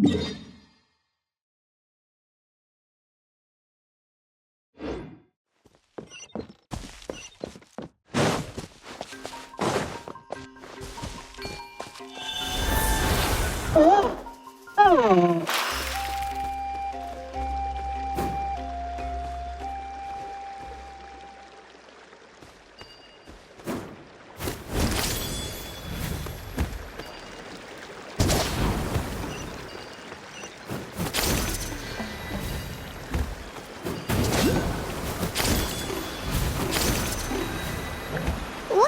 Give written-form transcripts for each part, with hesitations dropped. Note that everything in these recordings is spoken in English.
What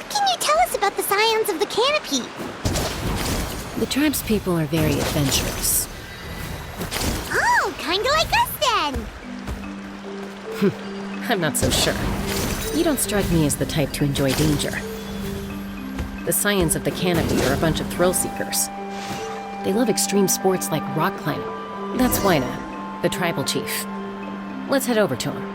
can you tell us about the scions of the canopy? The tribe's people are very adventurous. Oh, kinda like us then! I'm not so sure. You don't strike me as the type to enjoy danger. The scions of the canopy are a bunch of thrill seekers. They love extreme sports like rock climbing. That's Wyna, the tribal chief. Let's head over to him.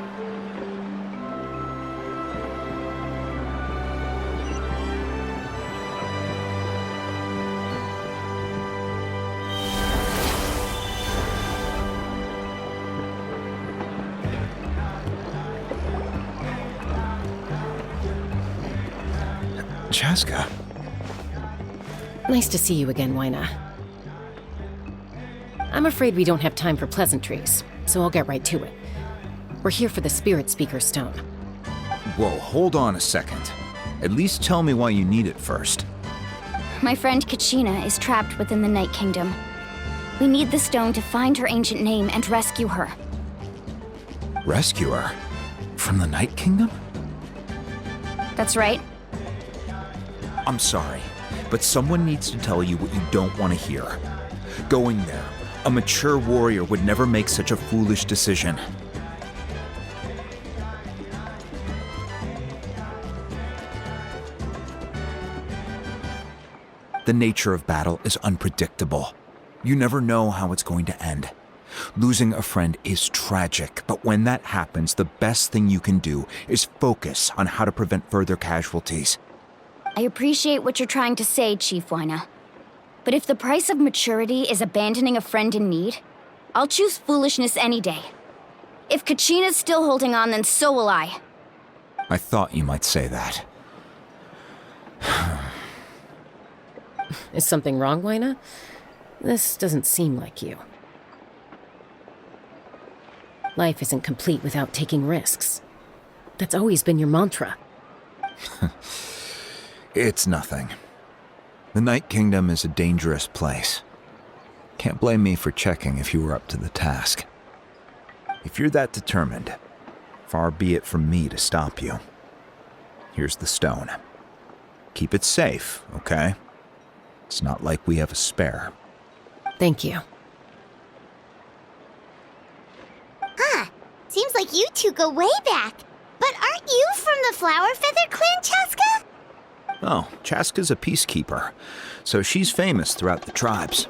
Chaska. Nice to see you again, Wyna. I'm afraid we don't have time for pleasantries, so I'll get right to it. We're here for the Spirit Speaker Stone. Whoa, hold on a second. At least tell me why you need it first. My friend Kachina is trapped within the Night Kingdom. We need the stone to find her ancient name and rescue her. Rescue her? From the Night Kingdom? That's right. I'm sorry, but someone needs to tell you what you don't want to hear. Going there, a mature warrior would never make such a foolish decision. The nature of battle is unpredictable. You never know how it's going to end. Losing a friend is tragic, but when that happens, the best thing you can do is focus on how to prevent further casualties. I appreciate what you're trying to say, Chief Wyna. But if the price of maturity is abandoning a friend in need, I'll choose foolishness any day. If Kachina's still holding on, then so will I. I thought you might say that. Is something wrong, Wyna? This doesn't seem like you. Life isn't complete without taking risks. That's always been your mantra. It's nothing. The Night Kingdom is a dangerous place. Can't blame me for checking if you were up to the task. If you're that determined, far be it from me to stop you. Here's the stone. Keep it safe, okay? It's not like we have a spare. Thank you. Seems like you two go way back. But aren't you from the Flower Feather Clan, Chaska? Oh, Chaska's a peacekeeper, so she's famous throughout the tribes.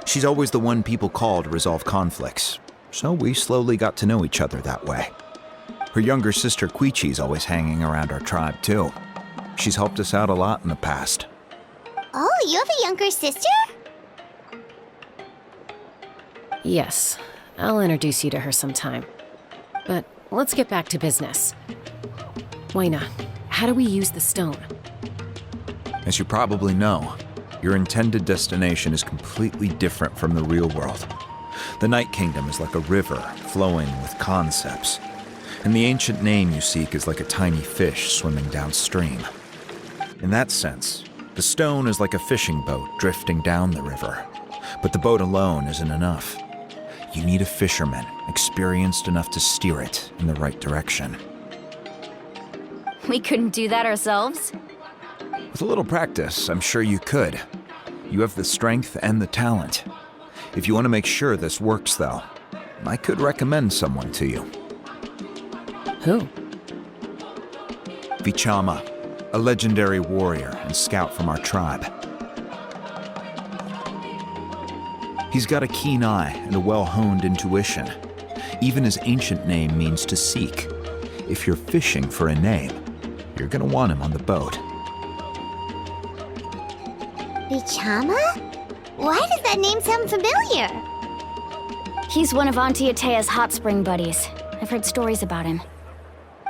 She's always the one people call to resolve conflicts, so we slowly got to know each other that way. Her younger sister Quichi's always hanging around our tribe, too. She's helped us out a lot in the past. Oh, you have a younger sister? Yes, I'll introduce you to her sometime. But let's get back to business. Wyna, how do we use the stone? As you probably know, your intended destination is completely different from the real world. The Night Kingdom is like a river flowing with concepts, and the ancient name you seek is like a tiny fish swimming downstream. In that sense, the stone is like a fishing boat drifting down the river, but the boat alone isn't enough. You need a fisherman experienced enough to steer it in the right direction. We couldn't do that ourselves? With a little practice, I'm sure you could. You have the strength and the talent. If you want to make sure this works, though, I could recommend someone to you. Who? Vichama, a legendary warrior and scout from our tribe. He's got a keen eye and a well-honed intuition. Even his ancient name means to seek. If you're fishing for a name, you're gonna want him on the boat. Vichama? Why does that name sound familiar? He's one of Auntie Atea's hot spring buddies. I've heard stories about him.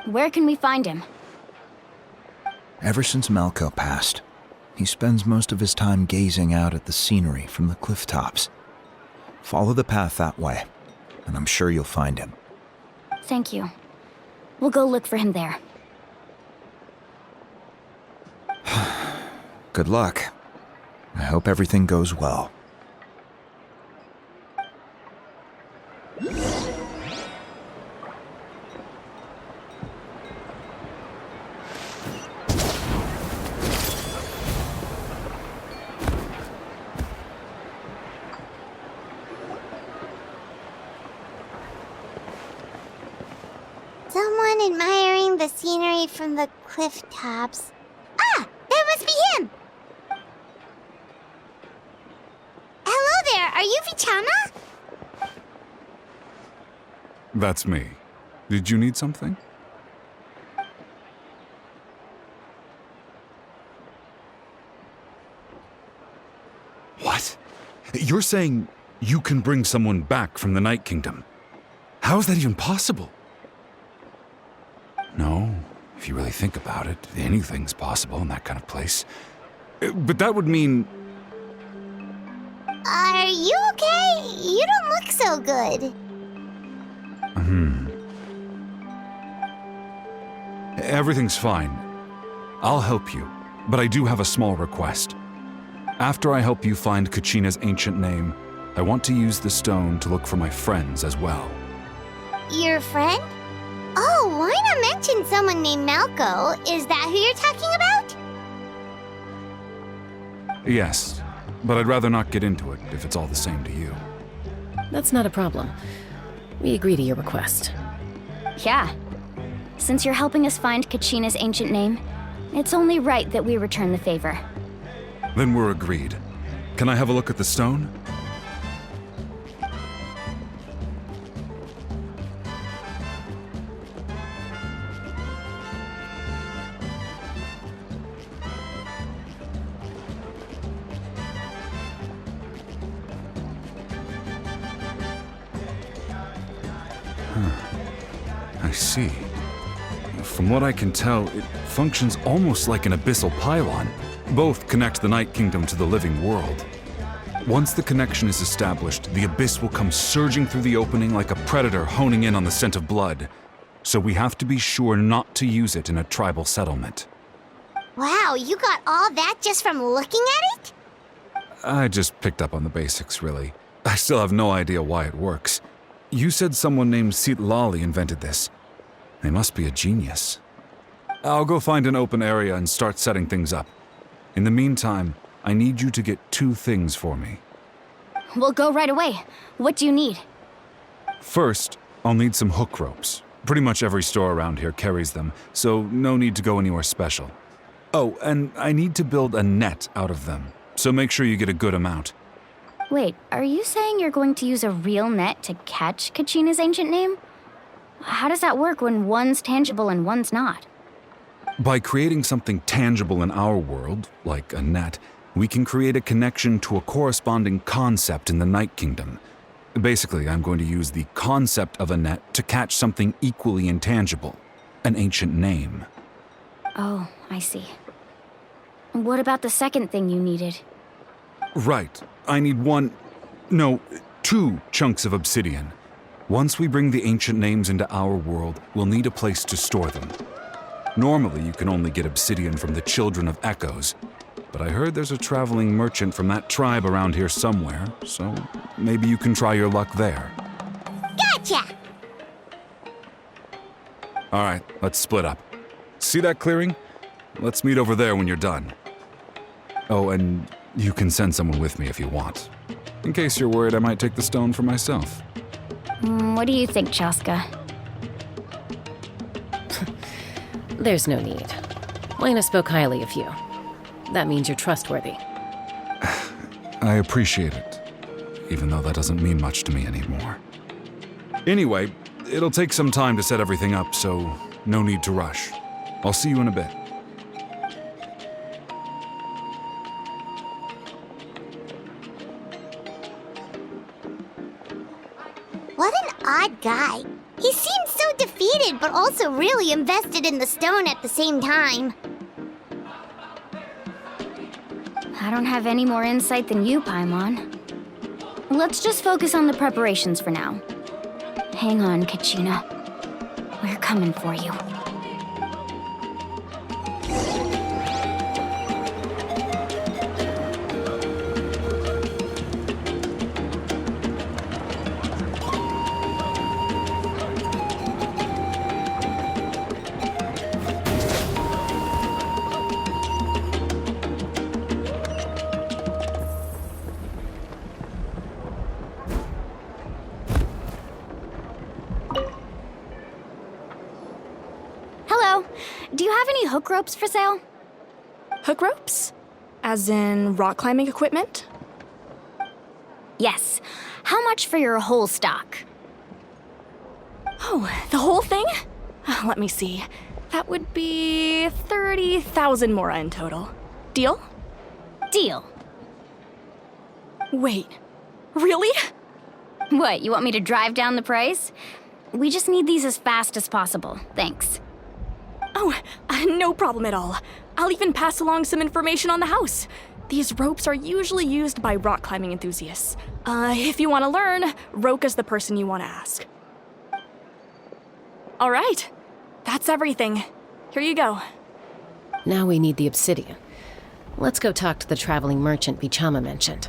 Where can we find him? Ever since Malco passed, he spends most of his time gazing out at the scenery from the cliff tops. Follow the path that way, and I'm sure you'll find him. Thank you. We'll go look for him there. Good luck. I hope everything goes well. Someone admiring the scenery from the cliff tops. Ah! That must be him! Hello there, are you Vichama? That's me. Did you need something? What? You're saying you can bring someone back from the Night Kingdom? How is that even possible? No, if you really think about it, anything's possible in that kind of place. But that would mean... Are you okay? You don't look so good. Everything's fine. I'll help you, but I do have a small request. After I help you find Kachina's ancient name, I want to use the stone to look for my friends as well. Your friend? Oh, why not mention someone named Malco? Is that who you're talking about? Yes, but I'd rather not get into it if it's all the same to you. That's not a problem. We agree to your request. Yeah. Since you're helping us find Kachina's ancient name, it's only right that we return the favor. Then we're agreed. Can I have a look at the stone? I see. From what I can tell, it functions almost like an abyssal pylon. Both connect the Night Kingdom to the living world. Once the connection is established, the abyss will come surging through the opening like a predator honing in on the scent of blood. So we have to be sure not to use it in a tribal settlement. Wow, you got all that just from looking at it? I just picked up on the basics, really. I still have no idea why it works. You said someone named Sitlali invented this. They must be a genius. I'll go find an open area and start setting things up. In the meantime, I need you to get 2 things for me. We'll go right away. What do you need? First, I'll need some hook ropes. Pretty much every store around here carries them, so no need to go anywhere special. Oh, and I need to build a net out of them, so make sure you get a good amount. Wait, are you saying you're going to use a real net to catch Kachina's ancient name? How does that work when one's tangible and one's not? By creating something tangible in our world, like a net, we can create a connection to a corresponding concept in the Night Kingdom. Basically, I'm going to use the concept of a net to catch something equally intangible, an ancient name. Oh, I see. What about the second thing you needed? Right. I need 2 chunks of obsidian. Once we bring the ancient names into our world, we'll need a place to store them. Normally, you can only get obsidian from the Children of Echoes, but I heard there's a traveling merchant from that tribe around here somewhere, so maybe you can try your luck there. Gotcha! All right, let's split up. See that clearing? Let's meet over there when you're done. Oh, and you can send someone with me if you want. In case you're worried I might take the stone for myself. What do you think, Chaska? There's no need. Lena spoke highly of you. That means you're trustworthy. I appreciate it, even though that doesn't mean much to me anymore. Anyway, it'll take some time to set everything up, so no need to rush. I'll see you in a bit. What an odd guy. He seems so defeated, but also really invested in the stone at the same time. I don't have any more insight than you, Paimon. Let's just focus on the preparations for now. Hang on, Kachina. We're coming for you. Hello. Do you have any hook ropes for sale? Hook ropes? As in rock climbing equipment? Yes. How much for your whole stock? Oh, the whole thing? Let me see. That would be 30,000 mora in total. Deal? Deal. Wait, really? What, you want me to drive down the price? We just need these as fast as possible. Thanks. Oh, no problem at all. I'll even pass along some information on the house. These ropes are usually used by rock climbing enthusiasts. If you want to learn, Roka's the person you want to ask. All right, that's everything. Here you go. Now we need the obsidian. Let's go talk to the traveling merchant Bichama mentioned.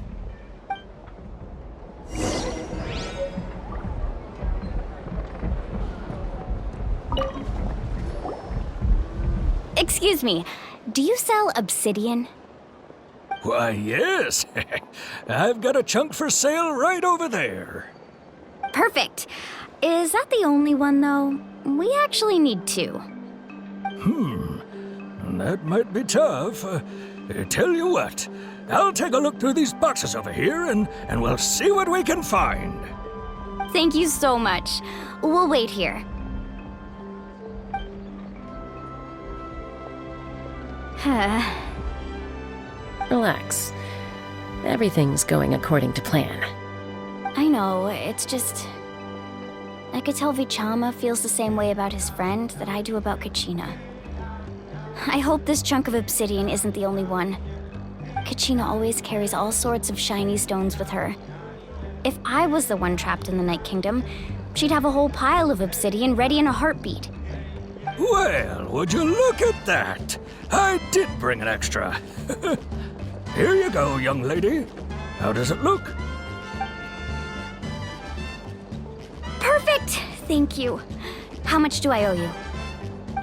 Excuse me, do you sell obsidian? Why, yes. I've got a chunk for sale right over there. Perfect. Is that the only one, though? We actually need two. That might be tough. Tell you what, I'll take a look through these boxes over here and we'll see what we can find. Thank you so much. We'll wait here. Relax. Everything's going according to plan. I know, it's just... I could tell Vichama feels the same way about his friend that I do about Kachina. I hope this chunk of obsidian isn't the only one. Kachina always carries all sorts of shiny stones with her. If I was the one trapped in the Night Kingdom, she'd have a whole pile of obsidian ready in a heartbeat. Well, would you look at that? I did bring an extra. Here you go, young lady. How does it look? Perfect! Thank you. How much do I owe you?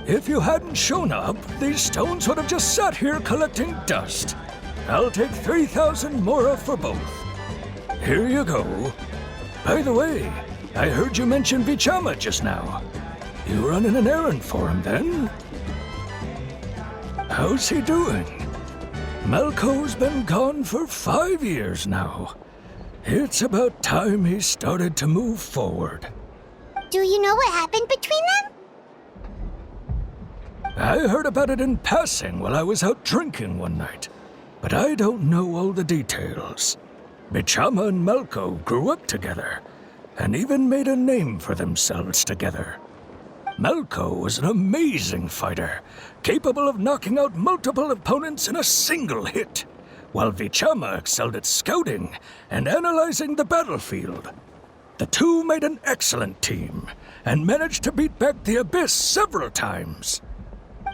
If you hadn't shown up, these stones would have just sat here collecting dust. I'll take 3,000 mora for both. Here you go. By the way, I heard you mention Bichama just now. You running an errand for him, then? How's he doing? Malco's been gone for 5 years now. It's about time he started to move forward. Do you know what happened between them? I heard about it in passing while I was out drinking one night, but I don't know all the details. Bichama and Malco grew up together, and even made a name for themselves together. Malco was an amazing fighter, capable of knocking out multiple opponents in a single hit, while Vichama excelled at scouting and analyzing the battlefield. The two made an excellent team, and managed to beat back the Abyss several times.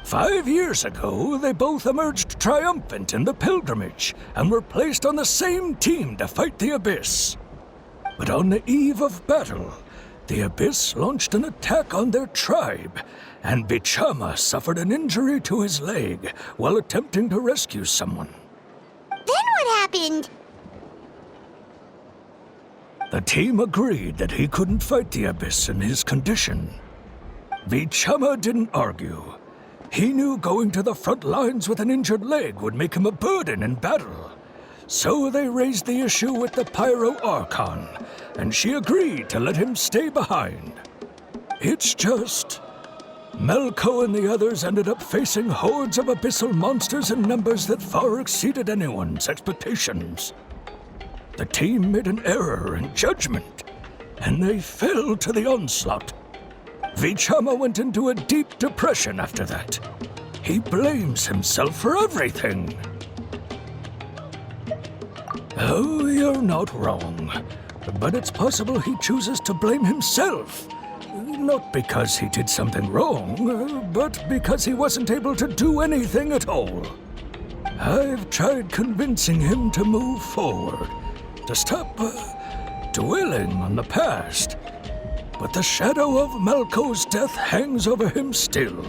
5 years ago, they both emerged triumphant in the pilgrimage, and were placed on the same team to fight the Abyss. But on the eve of battle, the Abyss launched an attack on their tribe, and Bichama suffered an injury to his leg while attempting to rescue someone. Then what happened? The team agreed that he couldn't fight the Abyss in his condition. Bichama didn't argue. He knew going to the front lines with an injured leg would make him a burden in battle. So they raised the issue with the Pyro Archon, and she agreed to let him stay behind. It's just... Malco and the others ended up facing hordes of abyssal monsters in numbers that far exceeded anyone's expectations. The team made an error in judgment, and they fell to the onslaught. Vichama went into a deep depression after that. He blames himself for everything. Oh, you're not wrong. But it's possible he chooses to blame himself. Not because he did something wrong, but because he wasn't able to do anything at all. I've tried convincing him to move forward, to stop dwelling on the past. But the shadow of Malco's death hangs over him still.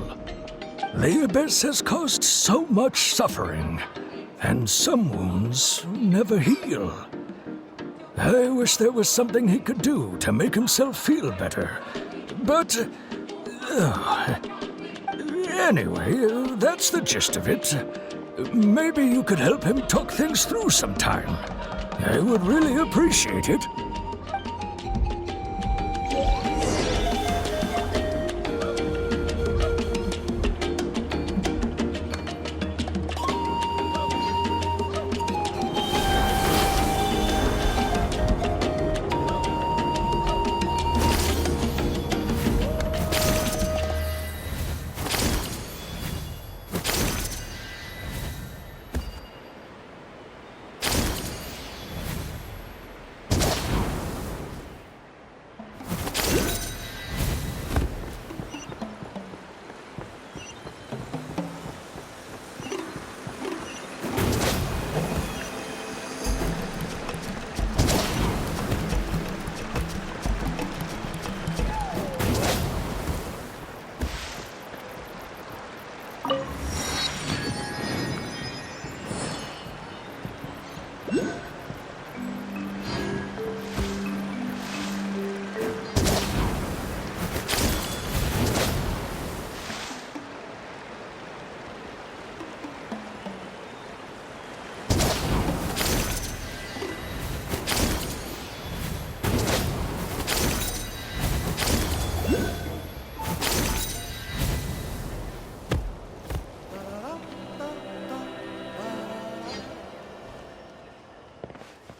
The Abyss has caused so much suffering, and some wounds never heal. I wish there was something he could do to make himself feel better. But anyway, that's the gist of it. Maybe you could help him talk things through sometime. I would really appreciate it.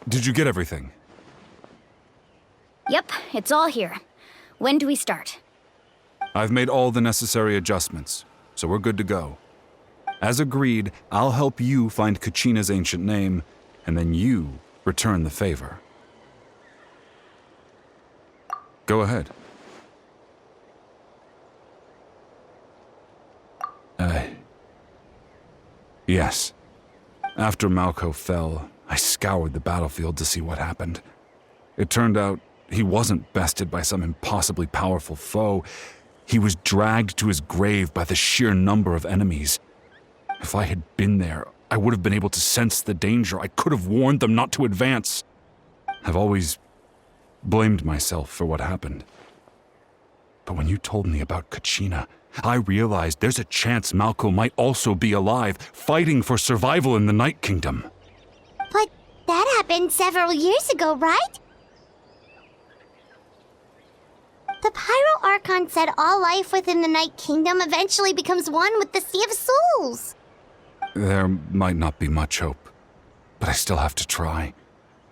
Did you get everything? Yep, it's all here. When do we start? I've made all the necessary adjustments, so we're good to go. As agreed, I'll help you find Kachina's ancient name, and then you return the favor. Go ahead. Yes. After Malco fell, I scoured the battlefield to see what happened. It turned out he wasn't bested by some impossibly powerful foe. He was dragged to his grave by the sheer number of enemies. If I had been there, I would have been able to sense the danger. I could have warned them not to advance. I've always blamed myself for what happened. But when you told me about Kachina, I realized there's a chance Malco might also be alive, fighting for survival in the Night Kingdom. But that happened several years ago, right? The Pyro Archon said all life within the Night Kingdom eventually becomes one with the Sea of Souls. There might not be much hope, but I still have to try.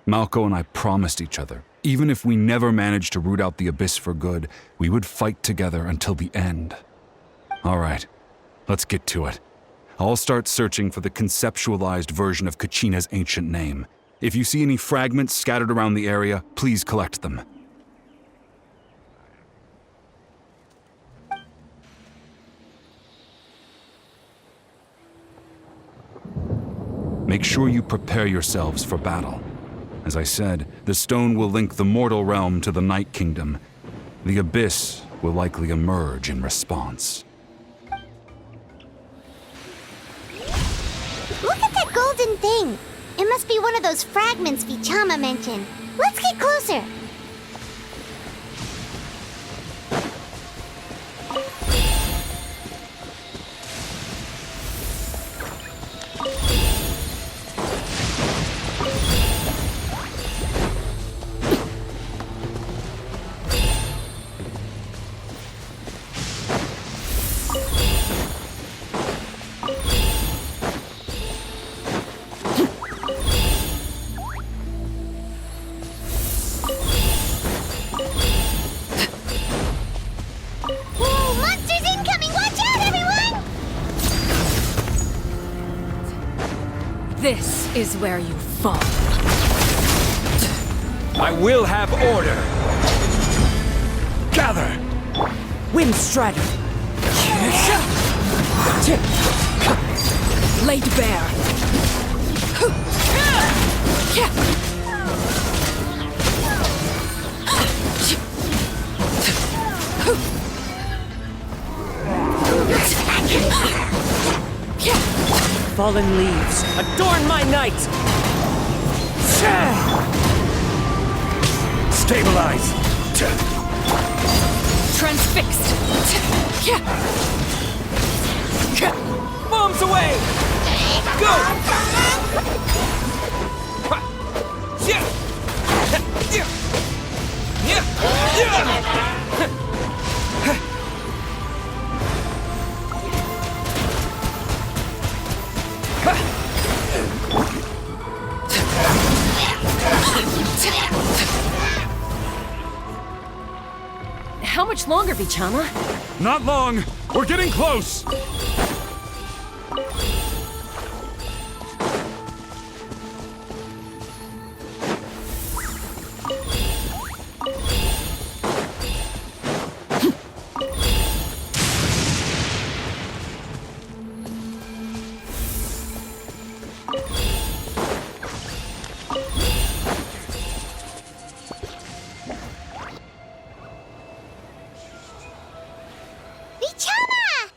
Malco and I promised each other, even if we never managed to root out the Abyss for good, we would fight together until the end. All right, let's get to it. I'll start searching for the conceptualized version of Kachina's ancient name. If you see any fragments scattered around the area, please collect them. Make sure you prepare yourselves for battle. As I said, the stone will link the mortal realm to the Night Kingdom. The Abyss will likely emerge in response. Look at that golden thing. It must be one of those fragments Vichama mentioned. Let's get closer. is where you fall. I will have order. Gather! Wind Strider. Laid bare. Fallen leaves, adorn my night! Stabilize! Transfixed. Bombs away! Go! How much longer, Vichama? Not long! We're getting close! Vichama!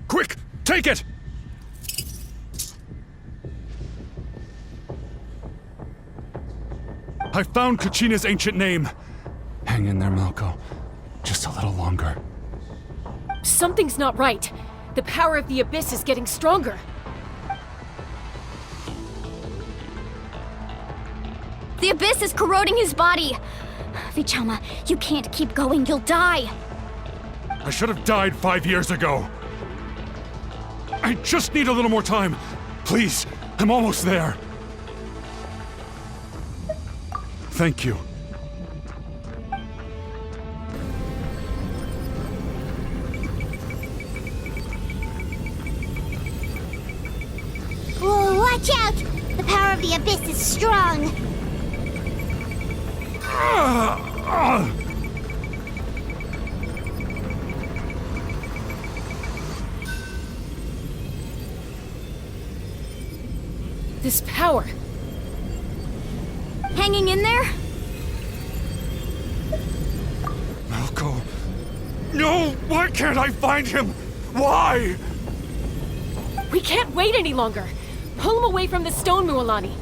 Quick! Take it! I found Kachina's ancient name. Hang in there, Malco. Just a little longer. Something's not right. The power of the Abyss is getting stronger. The Abyss is corroding his body. Vichama, you can't keep going. You'll die. I should have died 5 years ago. I just need a little more time. Please, I'm almost there. Thank you. Whoa, watch out! The power of the Abyss is strong. This power. Hanging in there? Malco. No! Why can't I find him? Why? We can't wait any longer. Pull him away from the stone, Mualani.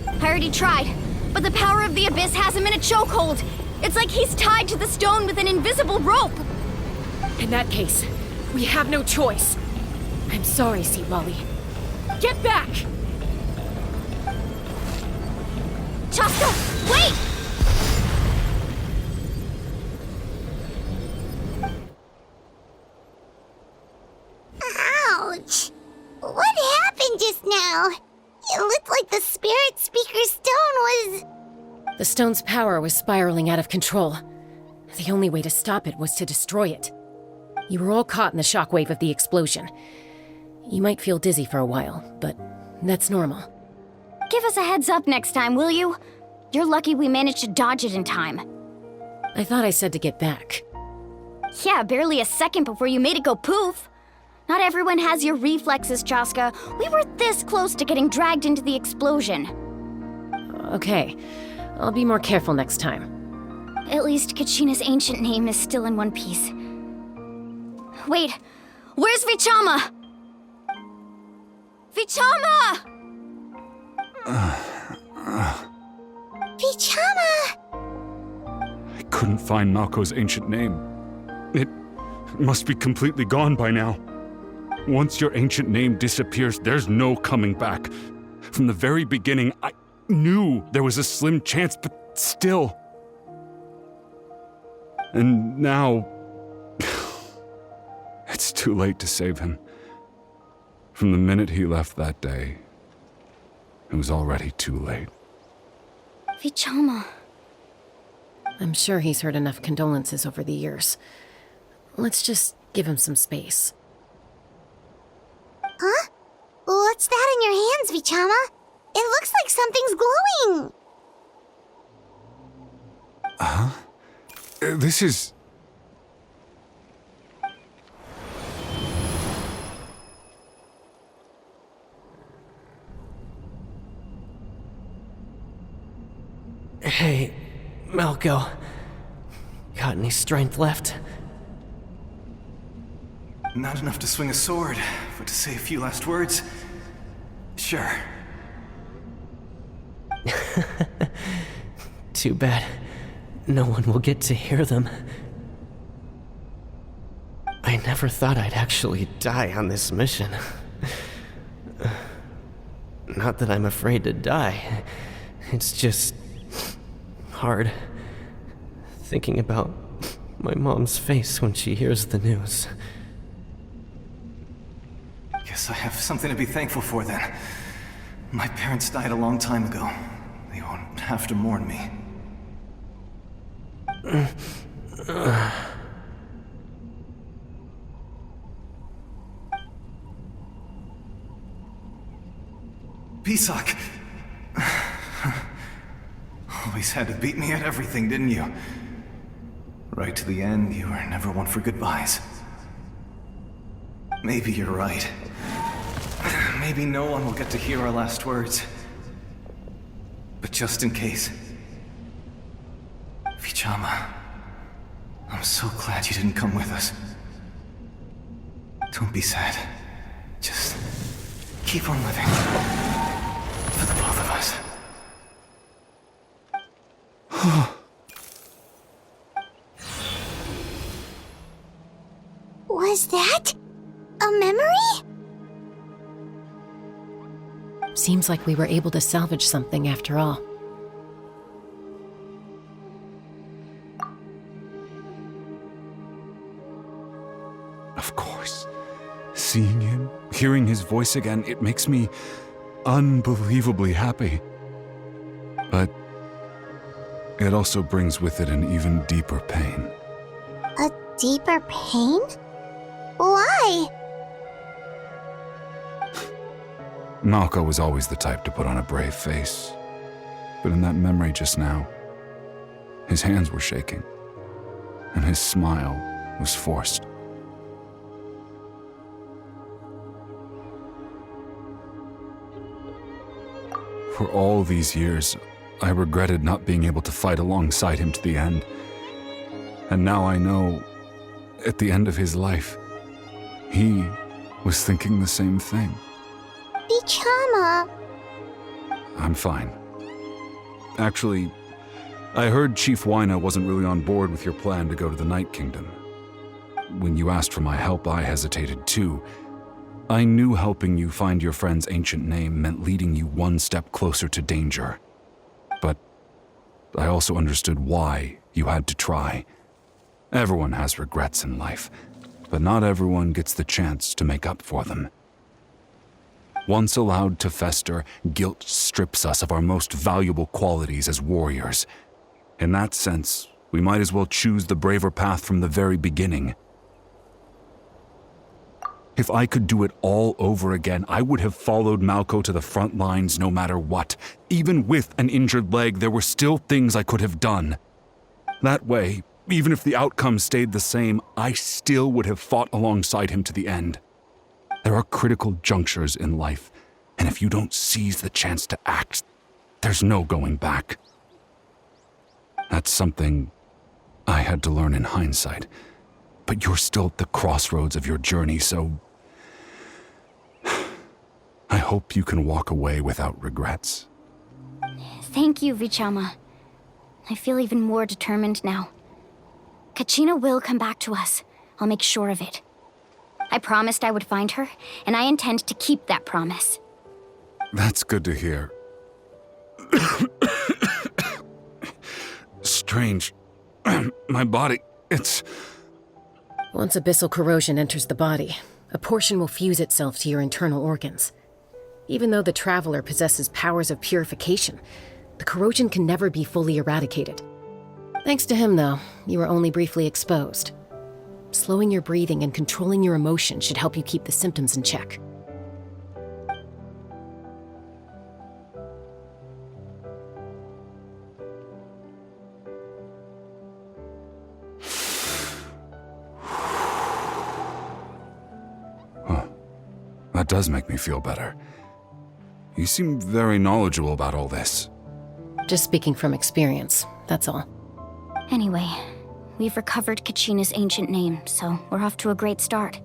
I already tried, but the power of the Abyss has him in a chokehold. It's like he's tied to the stone with an invisible rope. In that case, we have no choice. I'm sorry, Seawally. Get back! Chaska, wait! Ouch! What happened just now? It looked like the Spirit Speaker's stone was... The stone's power was spiraling out of control. The only way to stop it was to destroy it. You were all caught in the shockwave of the explosion. You might feel dizzy for a while, but that's normal. Give us a heads up next time, will you? You're lucky we managed to dodge it in time. I thought I said to get back. Yeah, barely a second before you made it go poof. Not everyone has your reflexes, Chaska. We were this close to getting dragged into the explosion. Okay, I'll be more careful next time. At least Kachina's ancient name is still in one piece. Wait, where's Vichama? Vichama! Vichama! I couldn't find Malco's ancient name. It must be completely gone by now. Once your ancient name disappears, there's no coming back. From the very beginning, I knew there was a slim chance, but still. And now... it's too late to save him. From the minute he left that day, it was already too late. Vichama. I'm sure he's heard enough condolences over the years. Let's just give him some space. Huh? What's that in your hands, Vichama? It looks like something's glowing! This is... Hey, Malco. Got any strength left? Not enough to swing a sword, but to say a few last words? Sure. Too bad. No one will get to hear them. I never thought I'd actually die on this mission. Not that I'm afraid to die. It's just... hard. Thinking about my mom's face when she hears the news. Guess I have something to be thankful for then. My parents died a long time ago. They won't have to mourn me. Pisak! Always had to beat me at everything, didn't you? Right to the end, you were never one for goodbyes. Maybe you're right. Maybe no one will get to hear our last words. But just in case... Vichama, I'm so glad you didn't come with us. Don't be sad. Just keep on living. For the both of us. Was that a memory? Seems like we were able to salvage something after all. Of course. Seeing him, hearing his voice again, it makes me unbelievably happy. But it also brings with it an even deeper pain. A deeper pain? Why? Malco was always the type to put on a brave face. But in that memory just now, his hands were shaking, and his smile was forced. For all these years, I regretted not being able to fight alongside him to the end. And now I know, at the end of his life, he was thinking the same thing. Vichama. I'm fine. Actually, I heard Chief Wyna wasn't really on board with your plan to go to the Night Kingdom. When you asked for my help, I hesitated too. I knew helping you find your friend's ancient name meant leading you one step closer to danger. But I also understood why you had to try. Everyone has regrets in life, but not everyone gets the chance to make up for them. Once allowed to fester, guilt strips us of our most valuable qualities as warriors. In that sense, we might as well choose the braver path from the very beginning. If I could do it all over again, I would have followed Malco to the front lines no matter what. Even with an injured leg, there were still things I could have done. That way, even if the outcome stayed the same, I still would have fought alongside him to the end. There are critical junctures in life, and if you don't seize the chance to act, there's no going back. That's something I had to learn in hindsight, but you're still at the crossroads of your journey, so I hope you can walk away without regrets. Thank you, Vichama. I feel even more determined now. Kachina will come back to us. I'll make sure of it. I promised I would find her, and I intend to keep that promise. That's good to hear. Strange. My body, it's... Once abyssal corrosion enters the body, a portion will fuse itself to your internal organs. Even though the Traveler possesses powers of purification, the corrosion can never be fully eradicated. Thanks to him, though, you were only briefly exposed. Slowing your breathing and controlling your emotions should help you keep the symptoms in check. That does make me feel better. You seem very knowledgeable about all this. Just speaking from experience, that's all. Anyway, we've recovered Kachina's ancient name, so we're off to a great start.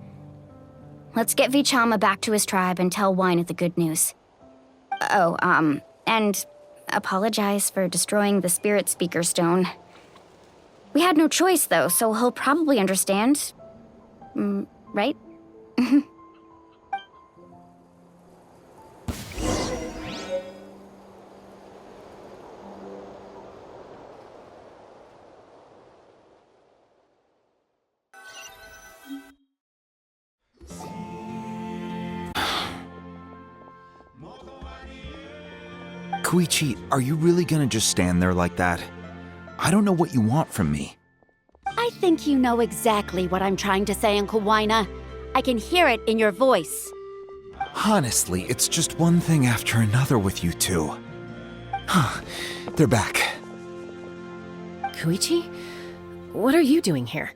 Let's get Vichama back to his tribe and tell Wina the good news. Oh, and apologize for destroying the Spirit Speaker Stone. We had no choice, though, so he'll probably understand. Right? Koichi, are you really gonna just stand there like that? I don't know what you want from me. I think you know exactly what I'm trying to say, Uncle Wina. I can hear it in your voice. Honestly, it's just one thing after another with you two. They're back. Koichi? What are you doing here?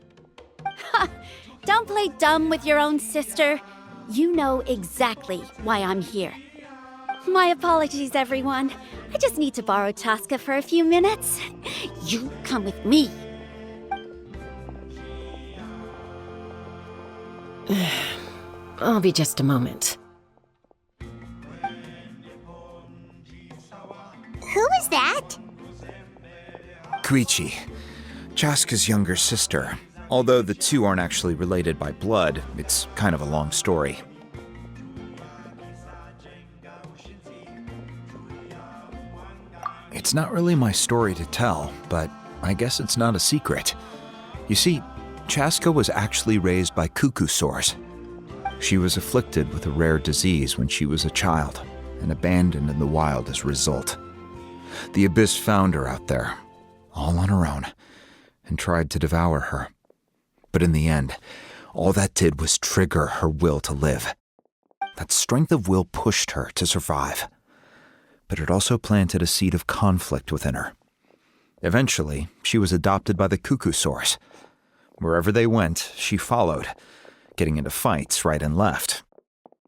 Don't play dumb with your own sister. You know exactly why I'm here. My apologies, everyone. I just need to borrow Chaska for a few minutes. You come with me. I'll be just a moment. Who is that? Koichi, Chaska's younger sister. Although the two aren't actually related by blood, it's kind of a long story. It's not really my story to tell, but I guess it's not a secret. You see, Chaska was actually raised by cuckoo sores. She was afflicted with a rare disease when she was a child and abandoned in the wild as a result. The Abyss found her out there, all on her own, and tried to devour her. But in the end, all that did was trigger her will to live. That strength of will pushed her to survive. But it also planted a seed of conflict within her. Eventually, she was adopted by the cuckoo source. Wherever they went, she followed, getting into fights right and left.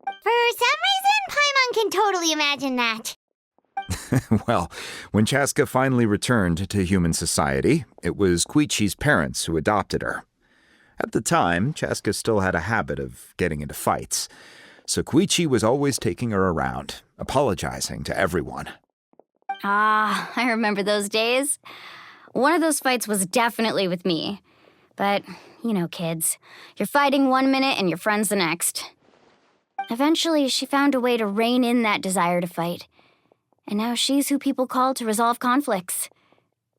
For some reason, Paimon can totally imagine that. Well, when Chaska finally returned to human society, it was Koichi's parents who adopted her. At the time, Chaska still had a habit of getting into fights, so Koichi was always taking her around, apologizing to everyone. Ah, I remember those days. One of those fights was definitely with me. But, you know, kids. You're fighting one minute and your friend's the next. Eventually, she found a way to rein in that desire to fight. And now she's who people call to resolve conflicts.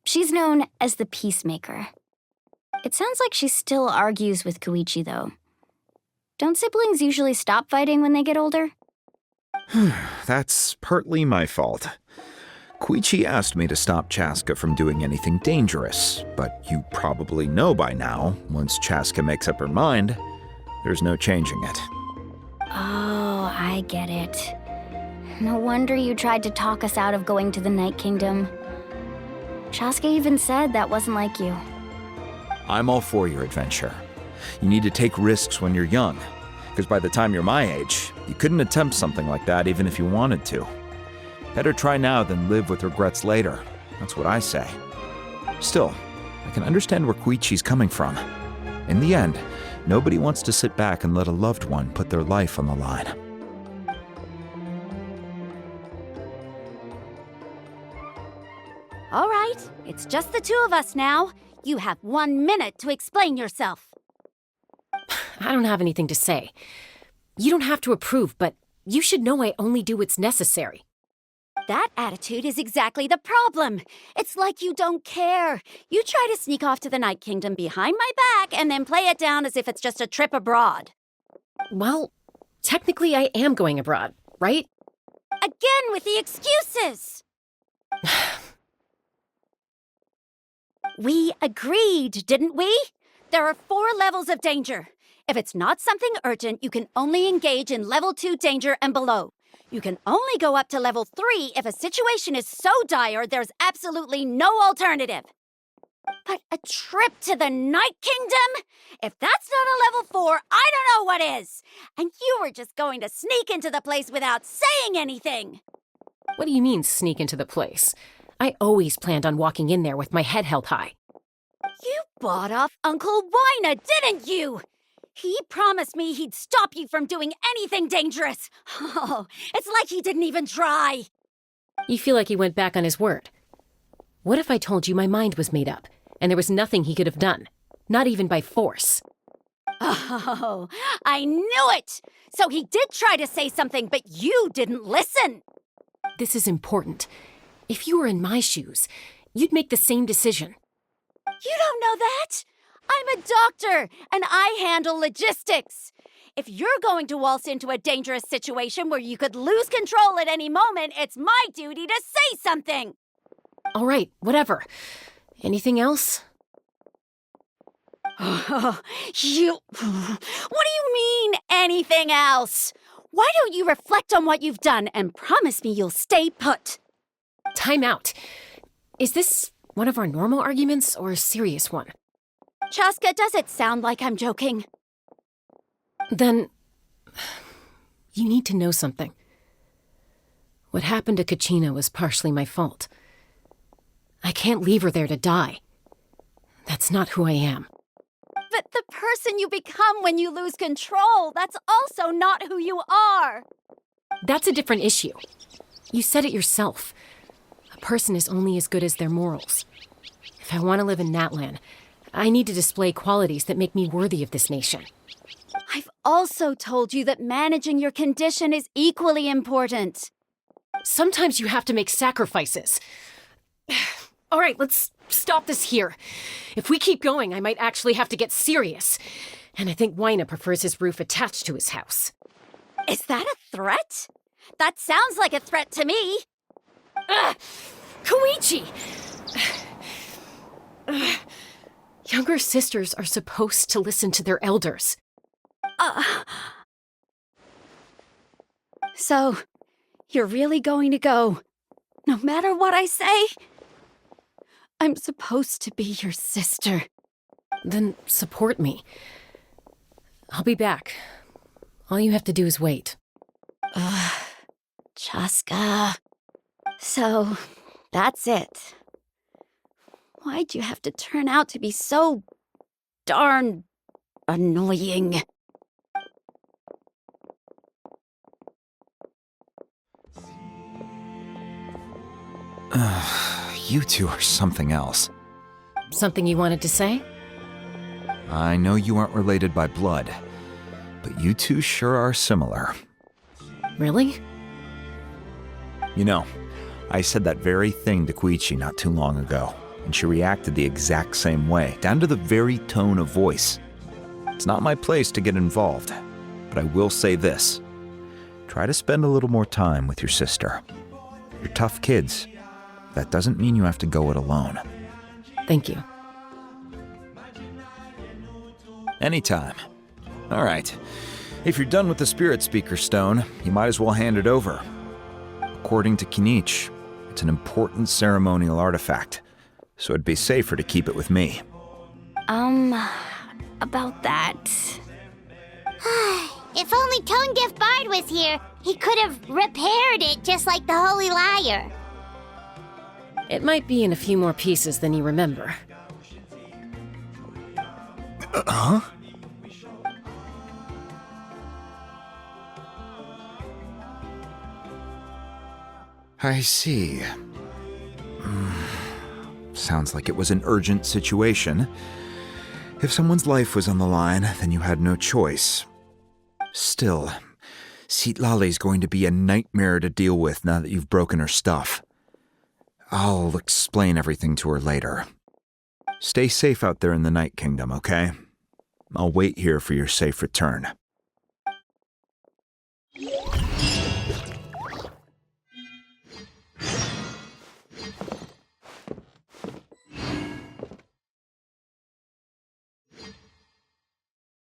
She's known as the Peacemaker. It sounds like she still argues with Koichi, though. Don't siblings usually stop fighting when they get older? That's partly my fault. Koichi asked me to stop Chaska from doing anything dangerous, but you probably know by now, once Chaska makes up her mind, there's no changing it. Oh, I get it. No wonder you tried to talk us out of going to the Night Kingdom. Chaska even said that wasn't like you. I'm all for your adventure. You need to take risks when you're young, because by the time you're my age, you couldn't attempt something like that even if you wanted to. Better try now than live with regrets later. That's what I say. Still, I can understand where Koichi's coming from. In the end, nobody wants to sit back and let a loved one put their life on the line. All right, it's just the two of us now. You have 1 minute to explain yourself. I don't have anything to say. You don't have to approve, but you should know I only do what's necessary. That attitude is exactly the problem. It's like you don't care. You try to sneak off to the Night Kingdom behind my back and then play it down as if it's just a trip abroad. Well, technically I am going abroad, right? Again with the excuses! We agreed, didn't we? There are 4 levels of danger. If it's not something urgent, you can only engage in level 2 danger and below. You can only go up to level 3 if a situation is so dire there's absolutely no alternative. But a trip to the Night Kingdom? If that's not a level 4, I don't know what is. And you were just going to sneak into the place without saying anything. What do you mean, sneak into the place? I always planned on walking in there with my head held high. You bought off Uncle Wina, didn't you? He promised me he'd stop you from doing anything dangerous. Oh, it's like he didn't even try. You feel like he went back on his word. What if I told you my mind was made up, and there was nothing he could have done? Not even by force. Oh, I knew it! So he did try to say something, but you didn't listen. This is important. If you were in my shoes, you'd make the same decision. You don't know that? I'm a doctor, and I handle logistics. If you're going to waltz into a dangerous situation where you could lose control at any moment, it's my duty to say something. All right, whatever. Anything else? What do you mean, anything else? Why don't you reflect on what you've done and promise me you'll stay put? Time out. Is this one of our normal arguments or a serious one? Chaska, does it sound like I'm joking? Then, you need to know something. What happened to Kachina was partially my fault. I can't leave her there to die. That's not who I am. But the person you become when you lose control, that's also not who you are. That's a different issue. You said it yourself. A person is only as good as their morals. If I want to live in Natlan, I need to display qualities that make me worthy of this nation. I've also told you that managing your condition is equally important. Sometimes you have to make sacrifices. All right, let's stop this here. If we keep going, I might actually have to get serious. And I think Wina prefers his roof attached to his house. Is that a threat? That sounds like a threat to me. Koichi! Younger sisters are supposed to listen to their elders. So, you're really going to go, no matter what I say? I'm supposed to be your sister. Then support me. I'll be back. All you have to do is wait. Chaska. So, that's it. Why'd you have to turn out to be so darn annoying? You two are something else. Something you wanted to say? I know you aren't related by blood, but you two sure are similar. Really? You know, I said that very thing to Koichi not too long ago, and she reacted the exact same way, down to the very tone of voice. It's not my place to get involved, but I will say this. Try to spend a little more time with your sister. You're tough kids. That doesn't mean you have to go it alone. Thank you. Anytime. All right. If you're done with the Spirit Speaker Stone, you might as well hand it over. According to Kinich, it's an important ceremonial artifact, so it'd be safer to keep it with me. About that. If only Tone-Deaf Bard was here, he could have repaired it just like the Holy Liar. It might be in a few more pieces than you remember. Huh? I see. Sounds like it was an urgent situation. If someone's life was on the line, then you had no choice. Still, Citlali's going to be a nightmare to deal with now that you've broken her stuff. I'll explain everything to her later. Stay safe out there in the Night Kingdom, okay? I'll wait here for your safe return.